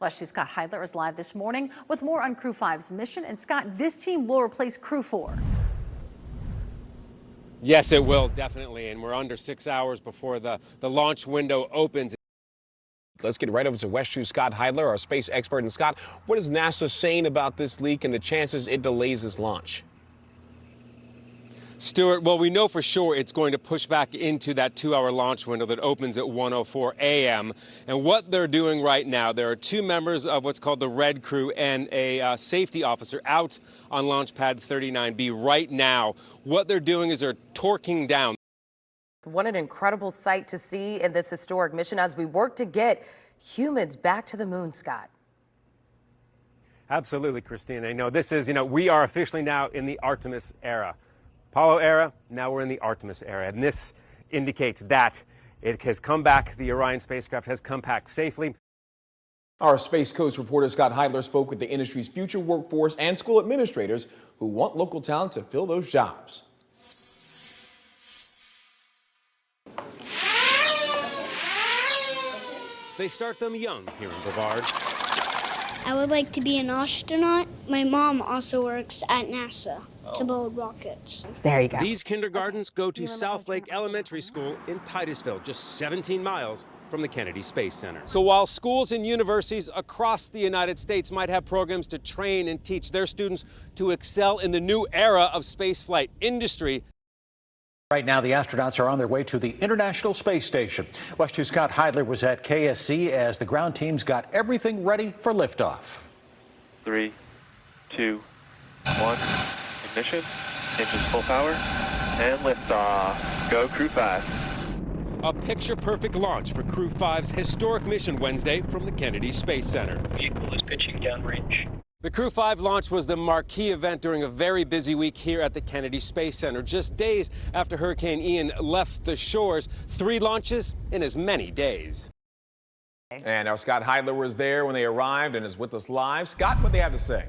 West 2's Scott Heidler is live this morning with more on Crew 5's mission. And Scott, this team will replace Crew 4. Yes, it will, definitely. And we're under 6 hours before the launch window opens. Let's get right over to West 2's Scott Heidler, our space expert. And Scott, what is NASA saying about this leak and the chances it delays this launch? Stuart, well, we know for sure it's going to push back into that 2-hour launch window that opens at 1:04 a.m. And what they're doing right now, there are 2 members of what's called the Red Crew and a safety officer out on launch pad 39B right now. What they're doing is they're torquing down. What an incredible sight to see in this historic mission as we work to get humans back to the moon, Scott. Absolutely, Christine. I know this is, we are officially now in the Artemis era. Apollo era, now we're in the Artemis era. And this indicates that it has come back. The Orion spacecraft has come back safely. Our Space Coast reporter Scott Heidler spoke with the industry's future workforce and school administrators who want local talent to fill those jobs. They start them young here in Brevard. I would like to be an astronaut. My mom also works at NASA to build rockets. There you go. These kindergartens go to South Lake Elementary School in Titusville, just 17 miles from the Kennedy Space Center. So while schools and universities across the United States might have programs to train and teach their students to excel in the new era of spaceflight industry, right now, the astronauts are on their way to the International Space Station. West 2's Scott Heidler was at KSC as the ground teams got everything ready for liftoff. 3, 2, 1, ignition, engines full power, and liftoff. Go Crew 5. A picture-perfect launch for Crew 5's historic mission Wednesday from the Kennedy Space Center. Vehicle is pitching downrange. The Crew 5 launch was the marquee event during a very busy week here at the Kennedy Space Center. Just days after Hurricane Ian left the shores, 3 launches in as many days. And our Scott Heidler was there when they arrived and is with us live. Scott, what do they have to say?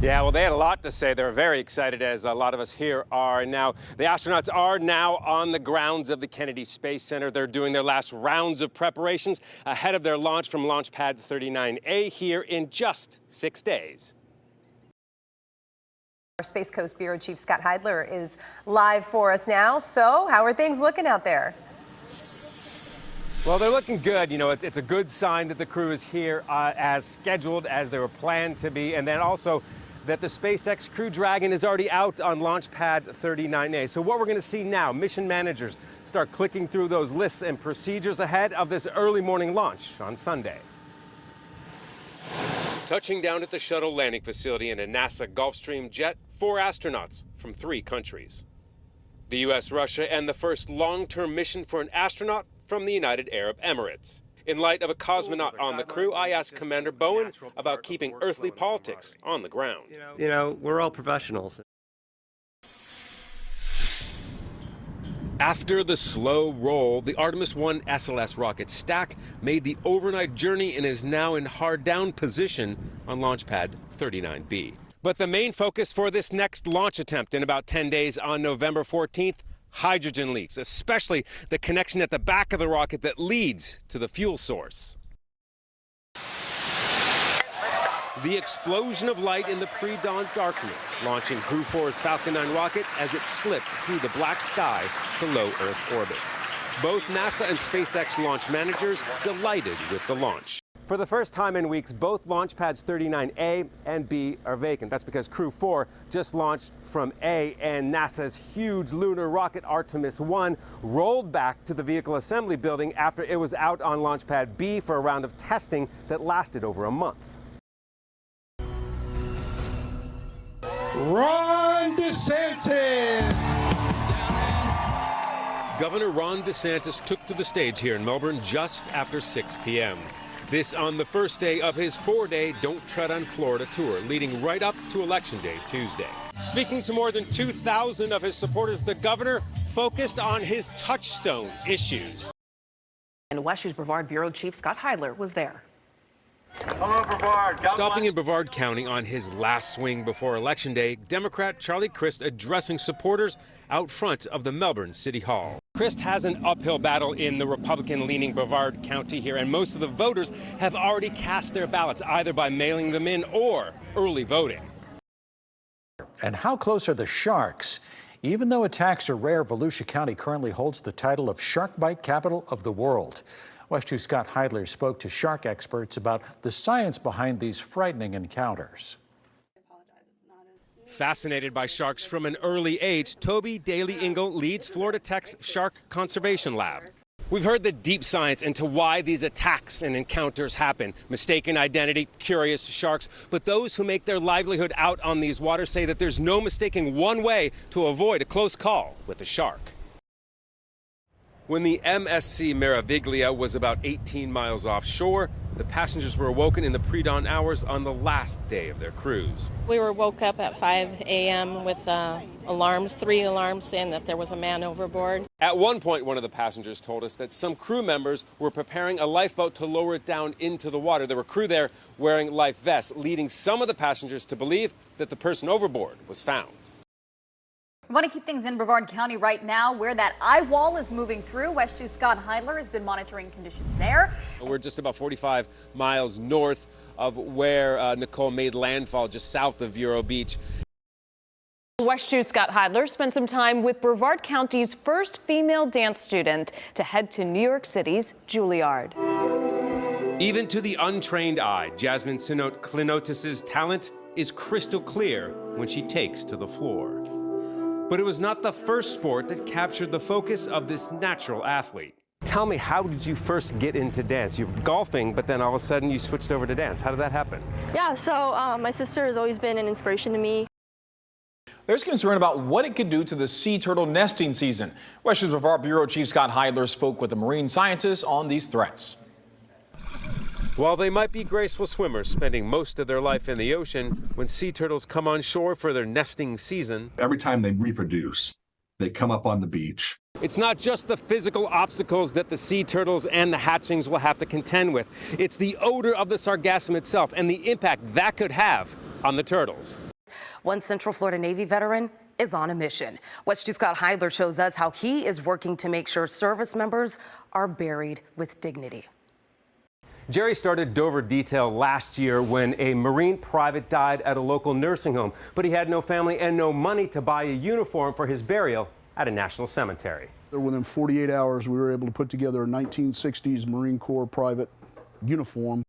Yeah, well, they had a lot to say. They're very excited, as a lot of us here are. Now, the astronauts are now on the grounds of the Kennedy Space Center. They're doing their last rounds of preparations ahead of their launch from Launch Pad 39A here in just 6 days. Our Space Coast Bureau Chief Scott Heidler is live for us now. So, how are things looking out there? Well, they're looking good. It's a good sign that the crew is here as scheduled, as they were planned to be, and then also that the SpaceX Crew Dragon is already out on Launch Pad 39A. So what we're going to see now, mission managers start clicking through those lists and procedures ahead of this early morning launch on Sunday. Touching down at the shuttle landing facility in a NASA Gulfstream jet, 4 astronauts from 3 countries. The U.S., Russia, and the first long-term mission for an astronaut from the United Arab Emirates. In light of a cosmonaut on the crew, I asked Commander Bowen about keeping earthly politics on the ground. We're all professionals. After the slow roll, the Artemis 1 SLS rocket stack made the overnight journey and is now in hard down position on Launch Pad 39B. But the main focus for this next launch attempt in about 10 days on November 14th, hydrogen leaks, especially the connection at the back of the rocket that leads to the fuel source. The explosion of light in the pre-dawn darkness, launching Crew 4's Falcon 9 rocket as it slipped through the black sky to low Earth orbit. Both NASA and SpaceX launch managers delighted with the launch. For the first time in weeks, both launch pads 39A and B are vacant. That's because Crew 4 just launched from A, and NASA's huge lunar rocket Artemis 1 rolled back to the vehicle assembly building after it was out on launch pad B for a round of testing that lasted over a month. Ron DeSantis! Governor Ron DeSantis took to the stage here in Melbourne just after 6 p.m. This on the first day of his 4-day Don't Tread on Florida tour, leading right up to Election Day Tuesday. Speaking to more than 2,000 of his supporters, the governor focused on his touchstone issues. And West 2's Brevard Bureau Chief Scott Heidler was there. Hello, Brevard. Stopping in Brevard County on his last swing before Election Day, Democrat Charlie Crist addressing supporters out front of the Melbourne City Hall. Christ has an uphill battle in the Republican-leaning Brevard County here, and most of the voters have already cast their ballots, either by mailing them in or early voting. And how close are the sharks? Even though attacks are rare, Volusia County currently holds the title of Shark Bite Capital of the World. West 2's Scott Heidler spoke to shark experts about the science behind these frightening encounters. Fascinated by sharks from an early age, Toby Daly-Ingle leads Florida Tech's Shark Conservation Lab. We've heard the deep science into why these attacks and encounters happen. Mistaken identity, curious sharks, but those who make their livelihood out on these waters say that there's no mistaking one way to avoid a close call with a shark. When the MSC Meraviglia was about 18 miles offshore, the passengers were awoken in the pre-dawn hours on the last day of their cruise. We were woke up at 5 a.m. with alarms, 3 alarms saying that there was a man overboard. At one point, one of the passengers told us that some crew members were preparing a lifeboat to lower it down into the water. There were crew there wearing life vests, leading some of the passengers to believe that the person overboard was found. We want to keep things in Brevard County right now, where that eye wall is moving through. West 2's Scott Heidler has been monitoring conditions there. We're just about 45 miles north of where Nicole made landfall, just south of Vero Beach. West 2's Scott Heidler spent some time with Brevard County's first female dance student to head to New York City's Juilliard. Even to the untrained eye, Jasmine Klinotis's talent is crystal clear when she takes to the floor. But it was not the first sport that captured the focus of this natural athlete. Tell me, how did you first get into dance? You were golfing, but then all of a sudden you switched over to dance. How did that happen? Yeah, so my sister has always been an inspiration to me. There's concern about what it could do to the sea turtle nesting season. West 2's Brevard Bureau Chief Scott Heidler spoke with the marine scientists on these threats. While they might be graceful swimmers spending most of their life in the ocean, when sea turtles come on shore for their nesting season, every time they reproduce, they come up on the beach. It's not just the physical obstacles that the sea turtles and the hatchlings will have to contend with. It's the odor of the sargassum itself and the impact that could have on the turtles. One Central Florida Navy veteran is on a mission. West 2's Scott Heidler shows us how he is working to make sure service members are buried with dignity. Jerry started Dover Detail last year when a Marine private died at a local nursing home, but he had no family and no money to buy a uniform for his burial at a national cemetery. Within 48 hours, we were able to put together a 1960s Marine Corps private uniform.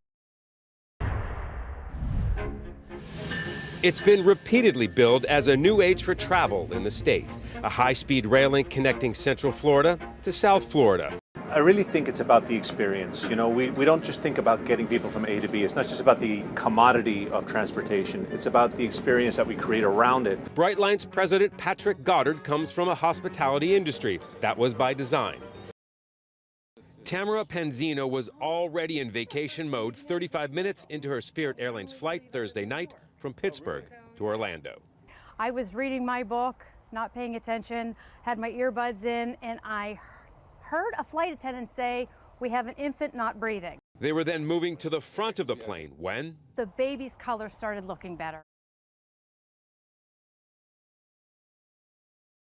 It's been repeatedly billed as a new age for travel in the state, a high-speed rail link connecting Central Florida to South Florida. I really think it's about the experience. You know, we don't just think about getting people from A to B. It's not just about the commodity of transportation. It's about the experience that we create around it. Brightline's president Patrick Goddard comes from a hospitality industry. That was by design. Tamara Penzino was already in vacation mode 35 minutes into her Spirit Airlines flight Thursday night from Pittsburgh to Orlando. I was reading my book, not paying attention, had my earbuds in, and I heard a flight attendant say, "We have an infant not breathing." They were then moving to the front of the plane when the baby's color started looking better.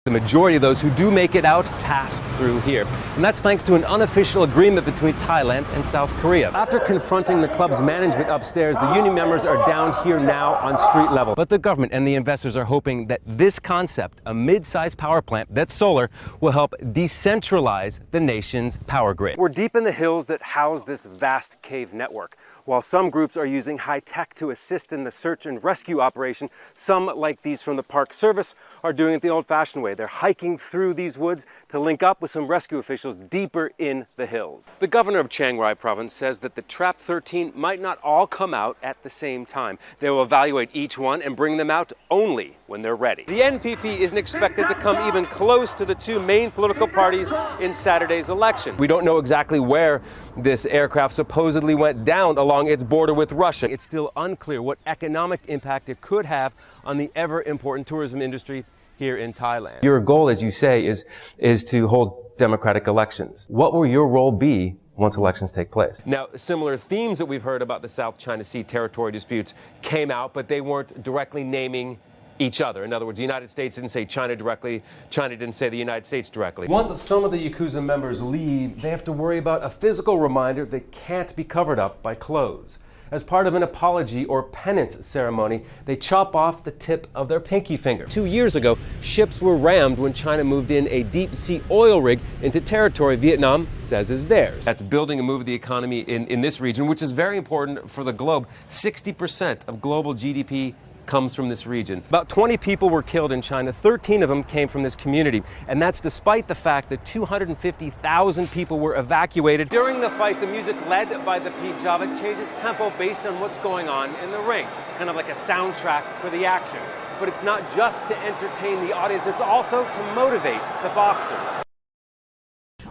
the majority of those who do make it out pass through here. And that's thanks to an unofficial agreement between Thailand and South Korea. After confronting the club's management upstairs, the union members are down here now on street level. But the government and the investors are hoping that this concept, a mid-sized power plant that's solar, will help decentralize the nation's power grid. We're deep in the hills that house this vast cave network. While some groups are using high tech to assist in the search and rescue operation, some, like these from the Park Service, are doing it the old-fashioned way. They're hiking through these woods to link up with some rescue officials deeper in the hills. The governor of Chiang Rai province says that the trapped 13 might not all come out at the same time. They will evaluate each one and bring them out only when they're ready. The NPP isn't expected to come even close to the two main political parties in Saturday's election. We don't know exactly where this aircraft supposedly went down along its border with Russia. It's still unclear what economic impact it could have on the ever-important tourism industry here in Thailand. Your goal, as you say, is to hold democratic elections. What will your role be once elections take place? Now, similar themes that we've heard about the South China Sea territory disputes came out, but they weren't directly naming each other. In other words, the United States didn't say China directly, China didn't say the United States directly. Once some of the Yakuza members leave, they have to worry about a physical reminder that can't be covered up by clothes. As part of an apology or penance ceremony, they chop off the tip of their pinky finger. 2 years ago, ships were rammed when China moved in a deep-sea oil rig into territory Vietnam says is theirs. That's building and moving the economy in this region, which is very important for the globe. 60% of global GDP comes from this region. About 20 people were killed in China. 13 of them came from this community. And that's despite the fact that 250,000 people were evacuated. During the fight, the music led by the P-Java changes tempo based on what's going on in the ring. Kind of like a soundtrack for the action. But it's not just to entertain the audience, it's also to motivate the boxers.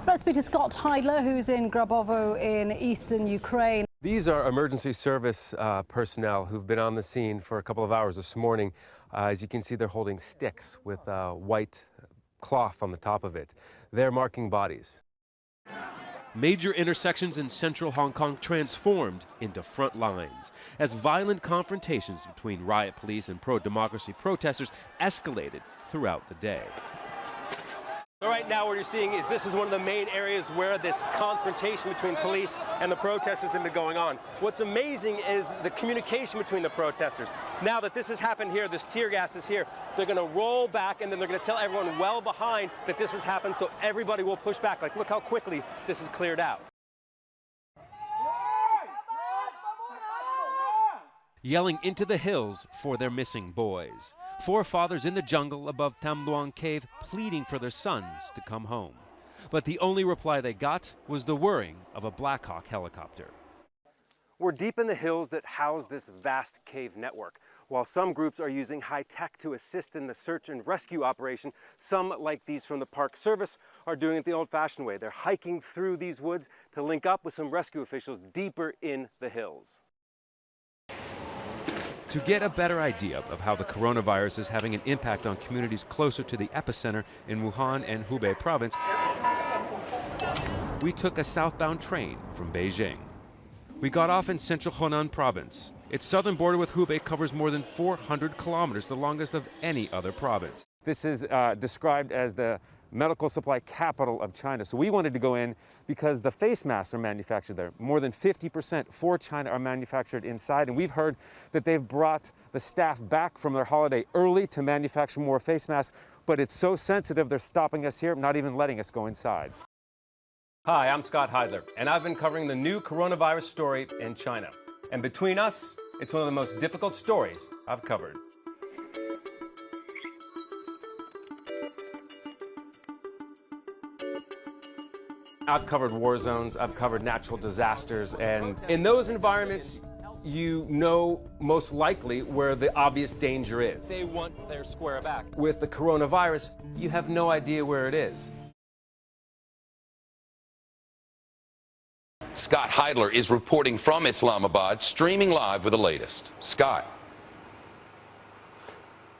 Let's speak to Scott Heidler, who's in Grabovo in eastern Ukraine. These are emergency service personnel who've been on the scene for a couple of hours this morning. As you can see, they're holding sticks with white cloth on the top of it. They're marking bodies. Major intersections in central Hong Kong transformed into front lines as violent confrontations between riot police and pro-democracy protesters escalated throughout the day. So right now what you're seeing is this is one of the main areas where this confrontation between police and the protesters has been going on. What's amazing is the communication between the protesters. Now that this has happened here, this tear gas is here, they're going to roll back and then they're going to tell everyone well behind that this has happened so everybody will push back. Like, look how quickly this is cleared out. Yelling into the hills for their missing boys. 4 fathers in the jungle above Tam Luang Cave pleading for their sons to come home. But the only reply they got was the whirring of a Black Hawk helicopter. We're deep in the hills that house this vast cave network. While some groups are using high tech to assist in the search and rescue operation, some, like these from the Park Service, are doing it the old-fashioned way. They're hiking through these woods to link up with some rescue officials deeper in the hills. To get a better idea of how the coronavirus is having an impact on communities closer to the epicenter in Wuhan and Hubei province, we took a southbound train from Beijing. We got off in central Henan province. Its southern border with Hubei covers more than 400 kilometers, the longest of any other province. This is described as the medical supply capital of China. So we wanted to go in because the face masks are manufactured there. More than 50% for China are manufactured inside. And we've heard that they've brought the staff back from their holiday early to manufacture more face masks. But it's so sensitive, they're stopping us here, not even letting us go inside. Hi, I'm Scott Heidler, and I've been covering the new coronavirus story in China. And between us, it's one of the most difficult stories I've covered. I've covered war zones, I've covered natural disasters, and in those environments, you know most likely where the obvious danger is. They want their square back. With the coronavirus, you have no idea where it is. Scott Heidler is reporting from Islamabad, streaming live with the latest. Scott.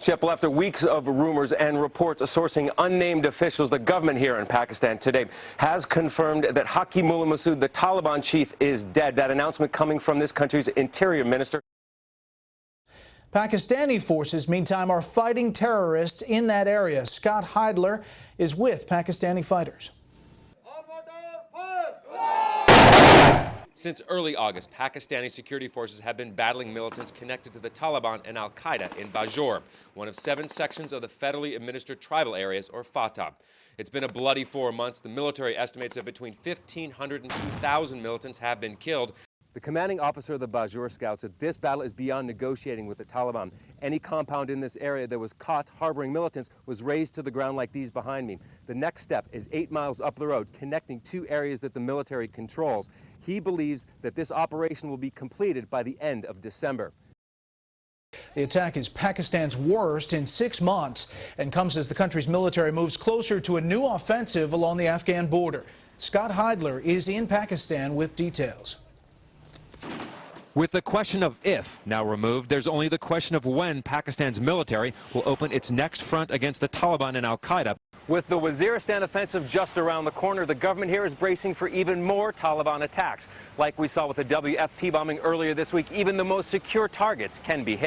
Shep, after weeks of rumors and reports sourcing unnamed officials, the government here in Pakistan today has confirmed that Haki Mullah Masood, the Taliban chief, is dead. That announcement coming from this country's interior minister. Pakistani forces, meantime, are fighting terrorists in that area. Scott Heidler is with Pakistani fighters. Since early August, Pakistani security forces have been battling militants connected to the Taliban and al-Qaeda in Bajour, one of 7 sections of the federally administered tribal areas, or FATA. It's been a bloody 4 months. The military estimates that between 1,500 and 2,000 militants have been killed. The commanding officer of the Bajour Scouts said this battle is beyond negotiating with the Taliban. Any compound in this area that was caught harboring militants was razed to the ground like these behind me. The next step is 8 miles up the road, connecting 2 areas that the military controls. He believes that this operation will be completed by the end of December. The attack is Pakistan's worst in 6 months and comes as the country's military moves closer to a new offensive along the Afghan border. Scott Heidler is in Pakistan with details. With the question of if now removed, there's only the question of when Pakistan's military will open its next front against the Taliban and al-Qaeda. With the Waziristan offensive just around the corner, the government here is bracing for even more Taliban attacks. Like we saw with the WFP bombing earlier this week, even the most secure targets can be hit.